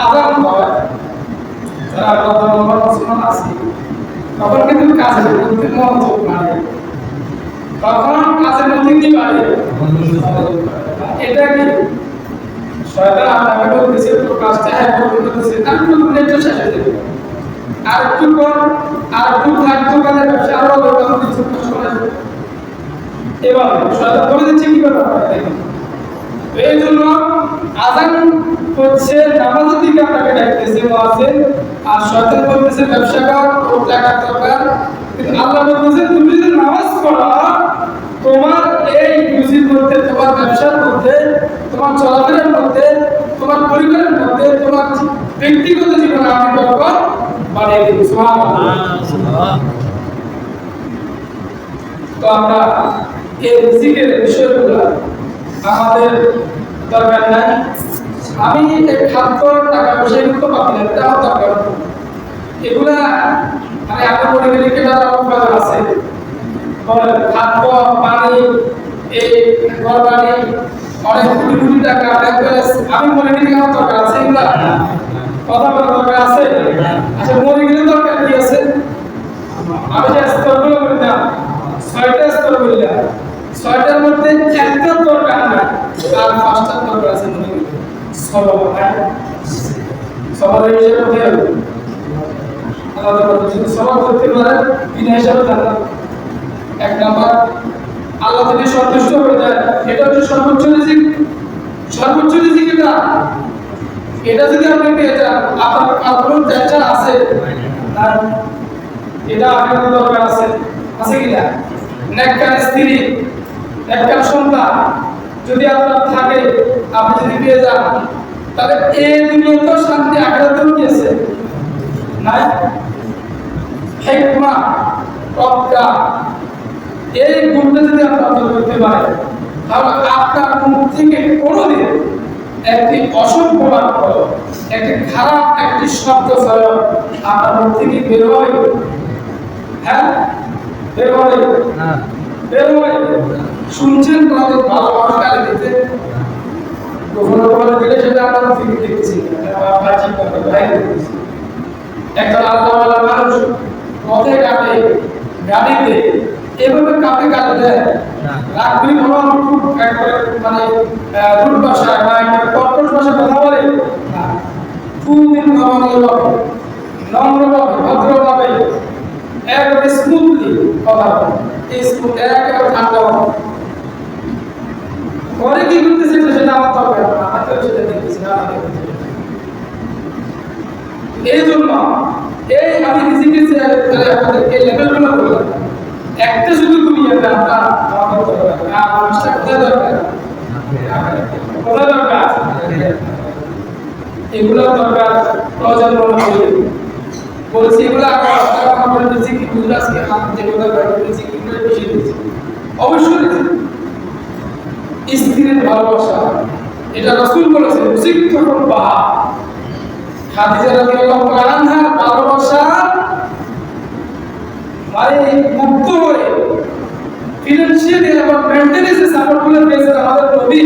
আযান হয়, যারা আল্লাহ মুসলমান আছে তখন কিন্তু কাজের মধ্যে মনোযোগ বাড়ে, তখন কাজের মধ্যে কি বাড়ে? এটা কি শয়তান আপনাকে বলতেছে তো কাজটা করতেছে, আমি তো নেট শেষ হয়ে যাবে, আর একটু পর আর একটু থাকতো কাজে ব্যবসা আরো ব্যবহার কিছু করে এবার শয়তান করে দিচ্ছে কি ব্যাপার দেখেন। এই জন্য আযান হচ্ছে নামাজের দিকে আপনাকে ডাকতেছে মুয়াজ্জিন, আর শয়তান বলতেছে ব্যবসা কর ও টাকা দরকার, কিন্তু আল্লাহ বলতেছে তুমি যদি নামাজ পড়ো তোমার এই রুজির মধ্যে, তোমার ব্যবসার মধ্যে, তোমার চলাফেরার মধ্যে, তোমার পরিবারের মধ্যে, তোমার ব্যক্তিগত জীবনে আমি বরকত বাড়িয়ে দেব। সুবহানাল্লাহ। তো আমরা এই রিজিকের বিষয়গুলো আমাদের দরকার নাই। আমি এই খাদ্য টাকা পয়সা কিন্তু পাবো না, এটাও দরকার। এগুলা মানে আপনার পরিবারে কেনা প্রয়োজন আছে, খাদ্য পানি এই ঘর বাড়ি অনেক কোটি কোটি টাকা আমি মনে করি কেন দরকার আছে, এগুলা কথা বলার দরকার আছে। আচ্ছা মরে গেলে দরকার কি আছে? আমি যে স্তরগুলো বললাম 6টা স্তর বললাম, 6টার মধ্যে একটা দরকার না, আর 5টা দরকার আছে। মনে করি সবর, সবরের হিসেবে কোথায় হবে? আল্লাহ যদি সবর করতে পারে বিনা হিসাবে জান্নাত। 1 নাম্বার আল্লাহ যদি সন্তুষ্ট হয়ে যায়, এটা হচ্ছে সর্বোচ্চ রিজিক। সর্বোচ্চ রিজিক এটা যদি আপনি পেয়ে যান, আপনার টেনশন আছে না, এটা আপনার দরকার আছে, আছে কি না? নেককার স্ত্রী, নেককার সন্তান যদি আপনার থাকে, আপনি যদি পেয়ে যান, তাহলে এই দুনিয়াতেও শান্তি, আখিরাতেও কি আছে? নাই। হিকমা, প্রজ্ঞা, এই গুণটা যদি আপনি অর্জন করতে পারেন, তাহলে আপনার মুখ থেকে কোনোদিন একটি অসভ্য বাক্য, একটি খারাপ একটি শব্দ চয়ন আপনার মুখ থেকে বের হয়। হ্যাঁ, বের হয়, বের হয়। শুনছেন তোমাদের ভালো মানুষ গালি দিতে, কখনো কখনো দিলে সেটা আপনার মুখ থেকে দেখছি, একটা আল্লাহওয়ালা মানুষ পথে ঘাটে গাড়িতে এভাবে কাপে গালি দেয়, রাখবি ভালো খুব মানে রুট ভাষায় বা একটা কর্কশ ভাষায় কথা বলে, খুবই নমনীয়ভাবে, নম্রভাবে, ভদ্রভাবে, একেবারে স্মুথলি কথা বলে, এই স্মুথ একেবারে ঠান্ডা হবে। পরে কি করতেছে সেটা আমার দরকার না, আমি তো সেটা দেখতেছি না। এই জন্য এই আমি রিজিকের যে আপনাদের এই লেভেলগুলো বললাম, একটা শুধু তুমি এটা আপনার মানুষটা কোথায় দরকার, কোথায় দরকার, এগুলো দরকার প্রয়োজন মনে করি বলছি। এগুলো আমার রিজিক এগুলো আজকে যেগুলো রিজিক এগুলো বেশি দিচ্ছি। অবশ্যই স্ত্রীর ভালোবাসা, এটা রাসূল বলেছেন রিজিক তখন পাহা। খাদিজা রাদিয়াল্লাহু আনহার ভালোবাসা মানে মুক্ত হয়ে ফিনান্সিয়ালি এবং মেন্টালি যে সাপোর্টগুলো পেয়েছেন আমাদের নবী